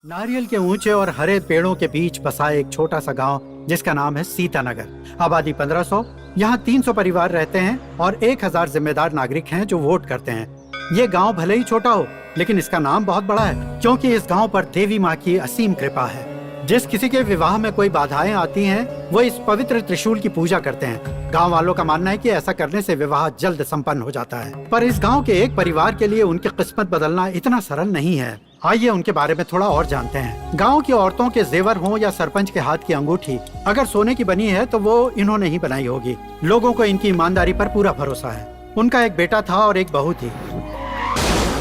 नारियल के ऊंचे और हरे पेड़ों के बीच बसा एक छोटा सा गांव जिसका नाम है सीतानगर। आबादी 1500। यहाँ 300 परिवार रहते हैं और 1000 जिम्मेदार नागरिक हैं जो वोट करते हैं। ये गांव भले ही छोटा हो लेकिन इसका नाम बहुत बड़ा है क्योंकि इस गांव पर देवी माँ की असीम कृपा है। जिस किसी के विवाह में कोई बाधाएं आती हैं, वो इस पवित्र त्रिशूल की पूजा करते हैं। गांव वालों का मानना है कि ऐसा करने से विवाह जल्द संपन्न हो जाता है। पर इस गांव के एक परिवार के लिए उनकी किस्मत बदलना इतना सरल नहीं है। आइए उनके बारे में थोड़ा और जानते हैं। गांव की औरतों के जेवर हों या सरपंच के हाथ की अंगूठी, अगर सोने की बनी है तो वो इन्होंने ही बनाई होगी। लोगों को इनकी ईमानदारी पर पूरा भरोसा है। उनका एक बेटा था और एक बहू थी।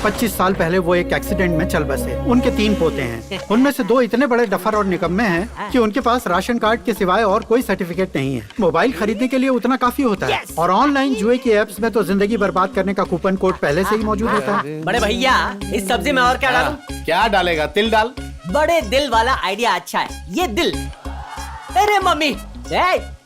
25 साल पहले वो एक एक्सीडेंट में चल बसे। उनके 3 पोते हैं। उनमें से 2 इतने बड़े डफर और निकम्मे हैं कि उनके पास राशन कार्ड के सिवाय और कोई सर्टिफिकेट नहीं है। मोबाइल खरीदने के लिए उतना काफी होता है और ऑनलाइन जुए की एप्स में तो जिंदगी बर्बाद करने का कूपन कोड पहले से ही मौजूद होता है। बड़े भैया, इस सब्जी में और क्या डालूं? क्या डालेगा? तिल डाल। बड़े दिल वाला आइडिया अच्छा है, ये दिल। अरे मम्मी,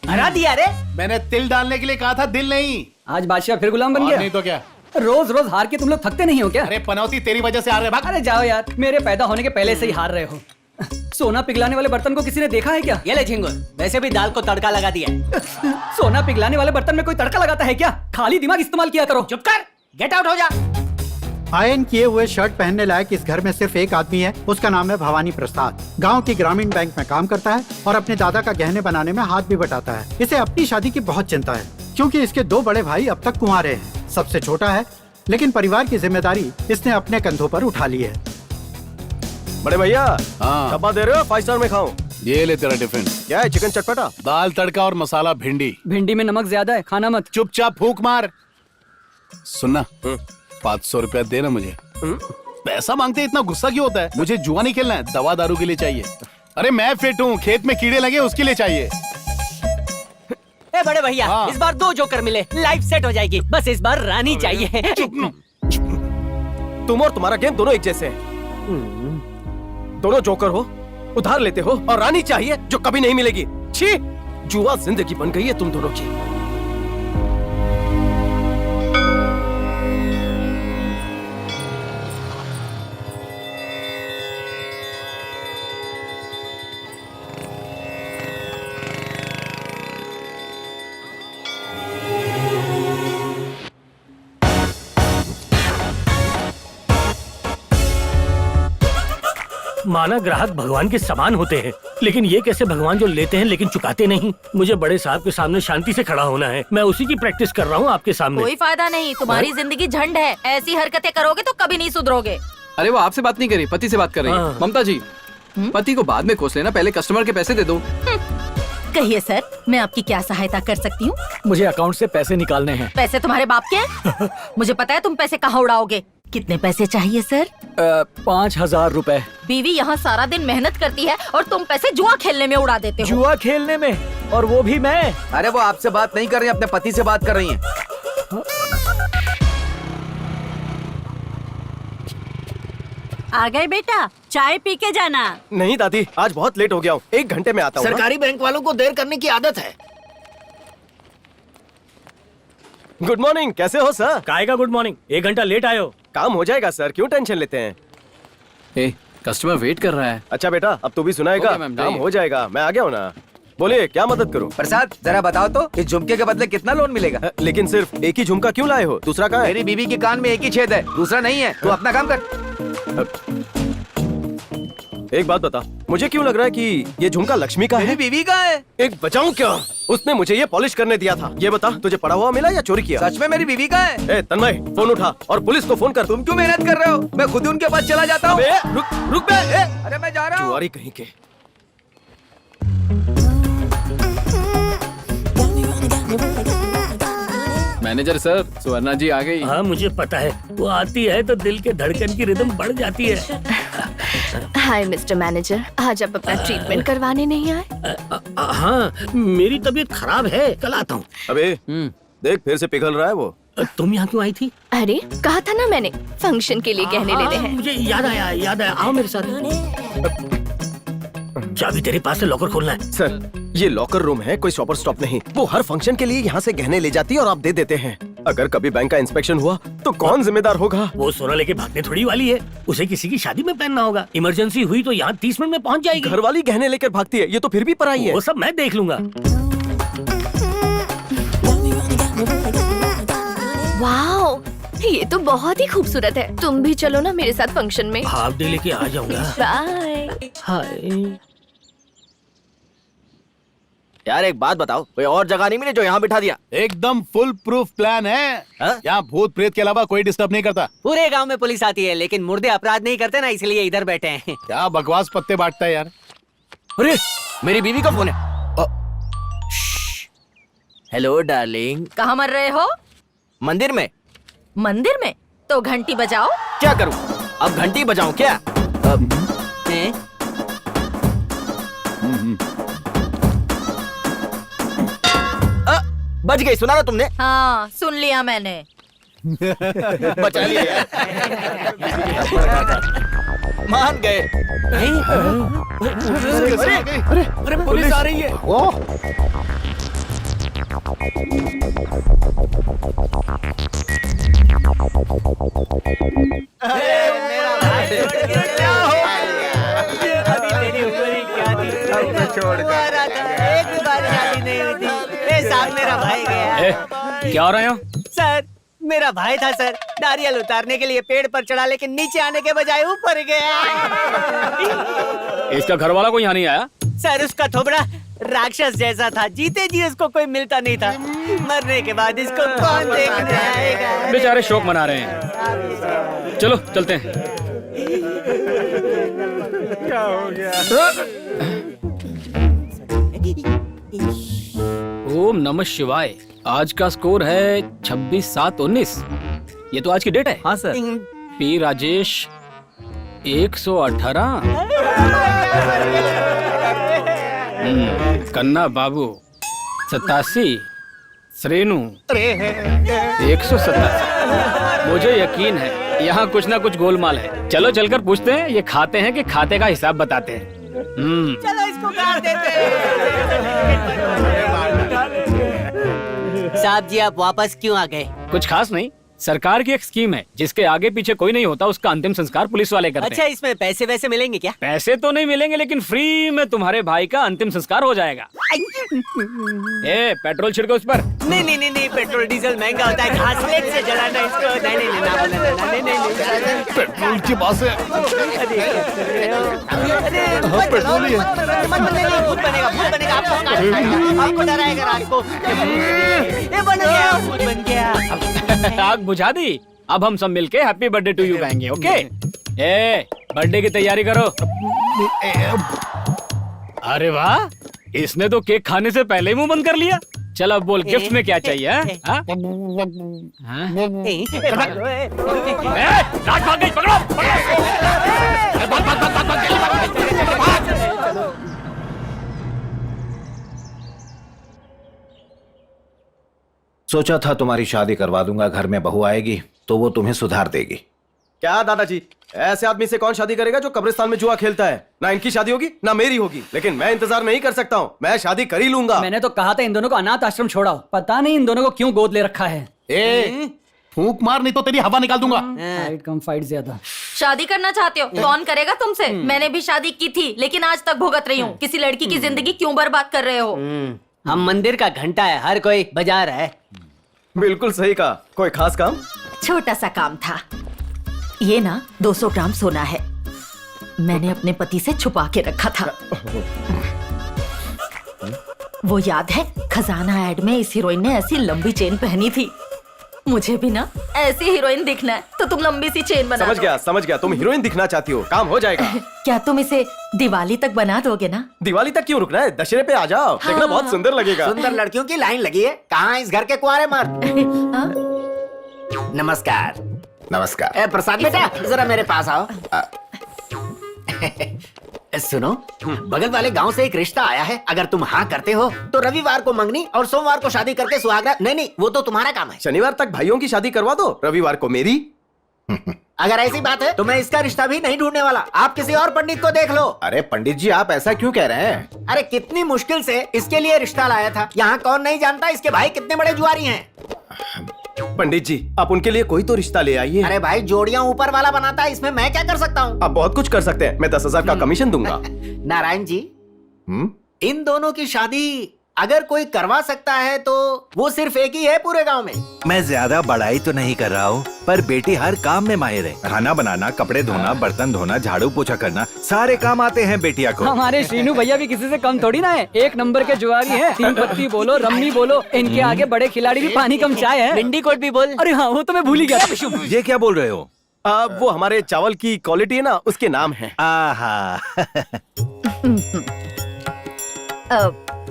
हरा दिया रे। मैंने तिल डालने के लिए कहा था, दिल नहीं। आज बादशाह फिर गुलाम बन गया। नहीं तो क्या? रोज रोज हार के तुम लोग थकते नहीं हो क्या? अरे पनौती, तेरी वजह से हार रहे। भाग। अरे जाओ यार, मेरे पैदा होने के पहले से ही हार रहे हो। सोना पिघलाने वाले बर्तन को किसी ने देखा है क्या? ये ले झिंगुर, वैसे भी दाल को तड़का लगा दिया है। सोना पिघलाने वाले बर्तन में कोई तड़का लगाता है क्या? खाली दिमाग इस्तेमाल किया करो। चुप कर, गेट आउट हो जा। आयन किए हुए शर्ट पहनने लायक इस घर में सिर्फ एक आदमी है। उसका नाम है भवानी प्रसाद। गांव की ग्रामीण बैंक में काम करता है और अपने दादा का गहने बनाने में हाथ भी बटाता है। इसे अपनी शादी की बहुत चिंता है क्योंकि इसके 2 बड़े भाई अब तक कुंवारे हैं। सबसे छोटा है लेकिन परिवार की जिम्मेदारी इसने अपने कंधों पर उठा ली है। बड़े भैया, हाँ। डब्बा दे रहे हो? 5 स्टार में खाऊं? ये ले तेरा टिफिन। क्या है? चिकन चटपटा, दाल तड़का और मसाला भिंडी। भिंडी में नमक ज्यादा है, खाना मत। चुपचाप फूंक मार। सुनना, 500 रुपया देना मुझे। पैसा मांगते इतना गुस्सा क्यों होता है? मुझे जुआ नहीं खेलना है, दवा दारू के लिए चाहिए। अरे मैं फिट हूँ, खेत में कीड़े लगे उसके लिए चाहिए। ए बड़े भैया, हाँ। इस बार 2 जोकर मिले, लाइफ सेट हो जाएगी। बस इस बार रानी चाहिए। तुम और तुम्हारा गेम दोनों एक जैसे हैं। दोनों जोकर हो, उधार लेते हो और रानी चाहिए जो कभी नहीं मिलेगी। छी, जुआ जिंदगी बन गई है तुम दोनों की। माना ग्राहक भगवान के समान होते हैं, लेकिन ये कैसे भगवान जो लेते हैं लेकिन चुकाते नहीं? मुझे बड़े साहब के सामने शांति से खड़ा होना है। मैं उसी की प्रैक्टिस कर रहा हूँ आपके सामने। कोई फायदा नहीं, तुम्हारी जिंदगी झंड है। ऐसी हरकतें करोगे तो कभी नहीं सुधरोगे। अरे वो आपसे बात नहीं करी, पति से बात कर रही है। हाँ। ममता जी, पति को बाद में कोस लेना, पहले कस्टमर के पैसे दे दो। कहिए सर, मैं आपकी क्या सहायता कर सकती हूँ? मुझे अकाउंट से पैसे निकालने हैं। पैसे तुम्हारे बाप के हैं? मुझे पता है तुम पैसे कहाँ उड़ाओगे। कितने पैसे चाहिए सर? 5000 रुपए। बीवी यहाँ सारा दिन मेहनत करती है और तुम पैसे जुआ खेलने में उड़ा देते हो। जुआ खेलने में? और वो भी मैं? अरे वो आपसे बात नहीं कर रही, अपने पति से बात कर रही हैं। आ गए बेटा, चाय पी के जाना। नहीं दादी, आज बहुत लेट हो गया हूँ, 1 घंटे में आता हूँ। सरकारी बैंक वालों को देर करने की आदत है। गुड मॉर्निंग, कैसे हो सर? काय का गुड मॉर्निंग? 1 घंटा लेट आए हो। काम हो जाएगा सर, क्यों टेंशन लेते हैं? ए, कस्टमर वेट कर रहा है। अच्छा बेटा, अब तू भी सुनाएगा। ओके मैम, काम जाइए। हो जाएगा, मैं आ गया हूँ ना। बोलिए, क्या मदद करूँ? प्रसाद, जरा बताओ तो इस झुमके के बदले कितना लोन मिलेगा? लेकिन सिर्फ एक ही झुमका क्यों लाए हो? दूसरा कहाँ है? मेरी बीवी के कान में एक ही छेद है, दूसरा नहीं है। तू अपना काम कर। एक बात बता, मुझे क्यों लग रहा है कि ये झुमका लक्ष्मी का है? बीवी का है। एक बचाऊं क्या? उसने मुझे ये पॉलिश करने दिया था। ये बता, तुझे पड़ा हुआ मिला या चोरी किया? सच में मेरी बीवी का है। ए तन्मय, फोन उठा और पुलिस को फोन कर। तुम क्यों मेहनत कर रहे हो? मैं खुद ही उनके पास चला जाता हूँ। अबे, रुक बे। ए, अरे मैं जा रहा हूँ। जुआरी कहीं के। मैनेजर सर, सुवर्णा जी आ गई। हाँ मुझे पता है, वो आती है तो दिल के धड़कन की रिदम बढ़ जाती है। हाय मिस्टर मैनेजर, आज आप अपना ट्रीटमेंट करवाने नहीं आए? हाँ, मेरी तबीयत खराब है, कल आता हूँ। अबे देख, फिर से पिघल रहा है वो। तुम यहाँ क्यों आई थी? अरे कहा था ना मैंने, फंक्शन के लिए गहने लेने हैं। मुझे याद आया, आओ मेरे साथ। चाबी तेरे पास है, लॉकर खोलना है। सर, ये लॉकर रूम है, कोई शॉपर स्टॉप नहीं। वो हर फंक्शन के लिए यहाँ से गहने ले जाती है और आप दे देते हैं। अगर कभी बैंक का इंस्पेक्शन हुआ तो कौन जिम्मेदार होगा? वो सोना लेके भागने थोड़ी वाली है, उसे किसी की शादी में पहनना होगा। इमरजेंसी हुई तो यहाँ 30 मिनट में पहुँच जाएगी। घरवाली गहने लेकर भागती है, ये तो फिर भी पराई है। वो सब मैं देख लूंगा। वाओ, ये तो बहुत ही खूबसूरत है। तुम भी चलो ना मेरे साथ फंक्शन में। हाफ डे लेके आ जाऊंगा। बाय। हाय। यार एक बात बताओ, कोई और जगह नहीं मिली जो यहाँ बिठा दिया? एकदम फुल प्रूफ प्लान है। हाँ? यहाँ भूत प्रेत के अलावा कोई डिस्टर्ब नहीं करता। पूरे गांव में पुलिस आती है लेकिन मुर्दे अपराध नहीं करते ना, इसलिए इधर बैठे हैं। क्या बकवास पत्ते बांटता है यार। अरे मेरी बीवी का फोन है। Hello darling. कहाँ मर रहे हो? मंदिर में। मंदिर में? तो घंटी बजाओ। क्या करूं? अब घंटी बजाऊं क्या? हैं? बज गई, सुना ना तुमने? हाँ, सुन लिया मैंने। बचा लिया यार। मान गए। अरे पुलिस आ रही है। मेरा भाई क्या हो? अभी तेरी उम्र क्या थी? तुम्हारा था, एक भी बार शादी नहीं हुई थी। ए साहब, मेरा भाई गया। क्या हो रहे हो? सर, मेरा भाई था सर, नारियल उतारने के लिए पेड़ पर चढ़ा, लेकिन नीचे आने के बजाय ऊपर गया। इसका घर वाला कोई यहाँ नहीं आया? सर, उसका थोबड़ा राक्षस जैसा था, जीते जी उसको कोई मिलता नहीं था। मरने के बाद इसको कौन देखने आएगा? बेचारे शोक मना रहे हैं। चलो चलते हैं। क्या हो गया? ओम नमः शिवाय। आज का स्कोर है 26/7/19। ये तो आज की डेट है। हाँ सर। पी राजेश 118। कन्ना बाबू 87। श्रेणु 187। मुझे यकीन है यहाँ कुछ ना कुछ गोलमाल है। चलो चलकर पूछते हैं ये खाते हैं कि खाते का हिसाब बताते हैं। चलो इसको गाड़ देते हैं। साहब जी, आप वापस क्यों आ गए? कुछ खास नहीं, सरकार की एक स्कीम है जिसके आगे पीछे कोई नहीं होता, उसका अंतिम संस्कार पुलिस वाले करते अच्छा, हैं। इसमें पैसे वैसे मिलेंगे क्या? पैसे तो नहीं मिलेंगे लेकिन फ्री में तुम्हारे भाई का अंतिम संस्कार हो जाएगा। ए, पेट्रोल छिड़को उस पर। नहीं नहीं नहीं नहीं, पेट्रोल डीजल महंगा होता है, घासलेट से जलाना इसको। नहीं नहीं नहीं, ना, ना, ना, नहीं नहीं। पेट्रोल की बात है। पेट्रोल ही है। भूत बनेगा, भूत बनेगा, आपको काट खाएगा, आपको डराएगा रात को। ये बन गया, भूत बन गया। आग बुझा दी। अब हम सब मिलके हैप्पी बर्थडे टू यू गाएंगे, ओके? ए, बर्थडे की तैयारी करो। अरे वाह, इसने तो केक खाने से पहले ही मुंह बंद कर लिया। चल अब बोल, गिफ्ट में क्या चाहिए? हाँ? राज भाग गई, पकड़ो, सोचा था तुम्हारी शादी करवा दूंगा, घर में बहू आएगी तो वो तुम्हें सुधार देगी। क्या दादाजी, ऐसे आदमी से कौन शादी करेगा जो कब्रिस्तान में जुआ खेलता है? ना इनकी शादी होगी ना मेरी होगी, लेकिन मैं इंतजार नहीं कर सकता हूँ, मैं शादी कर ही लूंगा। मैंने तो कहा था इन दोनों को अनाथ आश्रम छोड़ाओ। पता नहीं इन दोनों को क्यों गोद ले रखा है। ए, फूंक मार नहीं तो तेरी हवा निकाल दूंगा। फाइट कम फाइट ज्यादा। शादी करना चाहते हो? कौन करेगा तुमसे? मैंने भी शादी की थी लेकिन आज तक भुगत रही हूँ। किसी लड़की की जिंदगी क्यों बर्बाद कर रहे हो? हम मंदिर का घंटा है, हर कोई बजा रहा है। बिल्कुल सही कहा। कोई खास काम? छोटा सा काम था। ये ना 200 ग्राम सोना है, मैंने अपने पति से छुपा के रखा था। वो याद है, खजाना ऐड में इस हीरोइन ने ऐसी लंबी चेन पहनी थी। मुझे भी ना ऐसी हीरोइन दिखना है तो तुम लंबी सी चेन बना दो। समझ गया, तुम हीरोइन दिखना चाहती हो, काम हो जाएगा। क्या तुम इसे दिवाली तक बना दोगे ना? दिवाली तक क्यों रुकना है, दशहरे पे आ जाओ। हाँ। देखना बहुत सुंदर लगेगा। सुंदर लड़कियों की लाइन लगी है, कहाँ इस घर के कुंवारे मर्द? नमस्कार। नमस्कार। ए प्रसाद बेटा, जरा मेरे पास आओ। सुनो, बगल वाले गांव से एक रिश्ता आया है। अगर तुम हाँ करते हो तो रविवार को मंगनी और सोमवार को शादी करके सुहागरात। नहीं, वो तो तुम्हारा काम है। शनिवार तक भाइयों की शादी करवा दो, रविवार को मेरी। अगर ऐसी बात है तो मैं इसका रिश्ता भी नहीं ढूंढने वाला, आप किसी और पंडित को देख लो। अरे पंडित जी, आप ऐसा क्यों कह रहे हैं? अरे कितनी मुश्किल से इसके लिए रिश्ता लाया था। यहाँ कौन नहीं जानता इसके भाई कितने बड़े जुआरी हैं। पंडित जी, आप उनके लिए कोई तो रिश्ता ले आइए। अरे भाई, जोड़ियां ऊपर वाला बनाता है, इसमें मैं क्या कर सकता हूँ? आप बहुत कुछ कर सकते हैं। मैं 10,000 का कमीशन दूंगा। नारायण जी, इन दोनों की शादी अगर कोई करवा सकता है तो वो सिर्फ एक ही है पूरे गांव में। मैं ज्यादा बड़ाई तो नहीं कर रहा हूँ, पर बेटी हर काम में माहिर है। खाना बनाना, कपड़े धोना, बर्तन धोना, झाड़ू पोछा करना, सारे काम आते हैं बेटिया को। हमारे श्रीनू भैया भी किसी से कम थोड़ी ना है। एक नंबर के जुआरी हैं। तीन पत्ती बोलो, रम्मी बोलो, इनके आगे बड़े खिलाड़ी भी पानी कम चाय है। भिंडी कोट भी बोल। अरे हाँ, वो तो मैं भूल ही गया था। ये क्या बोल रहे हो? वो हमारे चावल की क्वालिटी है ना, उसके नाम है। आहा।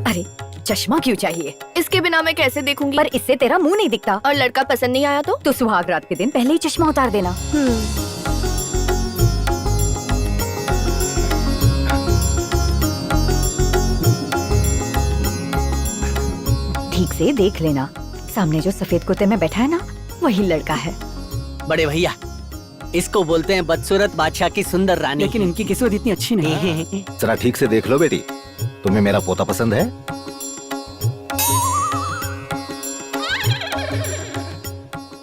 अरे चश्मा क्यों चाहिए? इसके बिना मैं कैसे देखूंगी? पर इससे तेरा मुंह नहीं दिखता। और लड़का पसंद नहीं आया तो सुहाग रात के दिन पहले ही चश्मा उतार देना। ठीक से देख लेना, सामने जो सफेद कुत्ते में बैठा है ना, वही लड़का है। बड़े भैया, इसको बोलते हैं बदसूरत बादशाह की सुंदर रानी। लेकिन इनकी किस्मत इतनी अच्छी नहीं है। जरा ठीक से देख लो बेटी, तुम्हें मेरा पोता पसंद है?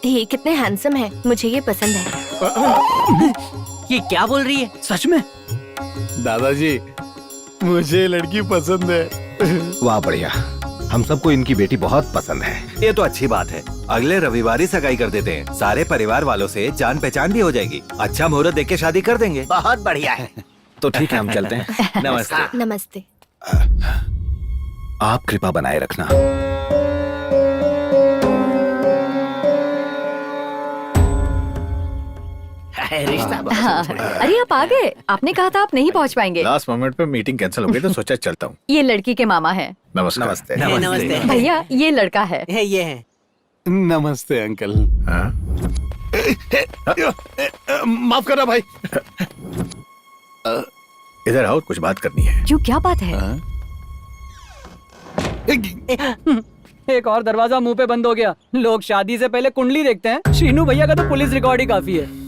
ये कितने हैंडसम है, मुझे ये पसंद है। ये क्या बोल रही है? सच में? दादाजी, मुझे लड़की पसंद है। वाह बढ़िया, हम सबको इनकी बेटी बहुत पसंद है। ये तो अच्छी बात है। अगले रविवार ही सगाई कर देते हैं। सारे परिवार वालों से जान पहचान भी हो जाएगी। अच्छा मुहूर्त देख के शादी कर देंगे। बहुत बढ़िया है। तो ठीक है, हम चलते हैं। नमस्ते। नमस्ते। आप कृपा बनाए रखना। रिश्ता हाँ। अरे आप आ गए। आपने कहा था आप नहीं पहुंच पाएंगे। लास्ट मोमेंट पे मीटिंग कैंसिल हो गई तो सोचा चलता हूँ। ये लड़की के मामा है। नमस्ते। नमस्ते। भैया ये लड़का है। ये है। नमस्ते अंकल। माफ करना भाई। इधर आओ, कुछ बात करनी है। क्यों, क्या बात है? एक और दरवाजा मुंह पे बंद हो गया। लोग शादी से पहले कुंडली देखते हैं। श्रीनू भैया का तो पुलिस रिकॉर्ड ही काफी है।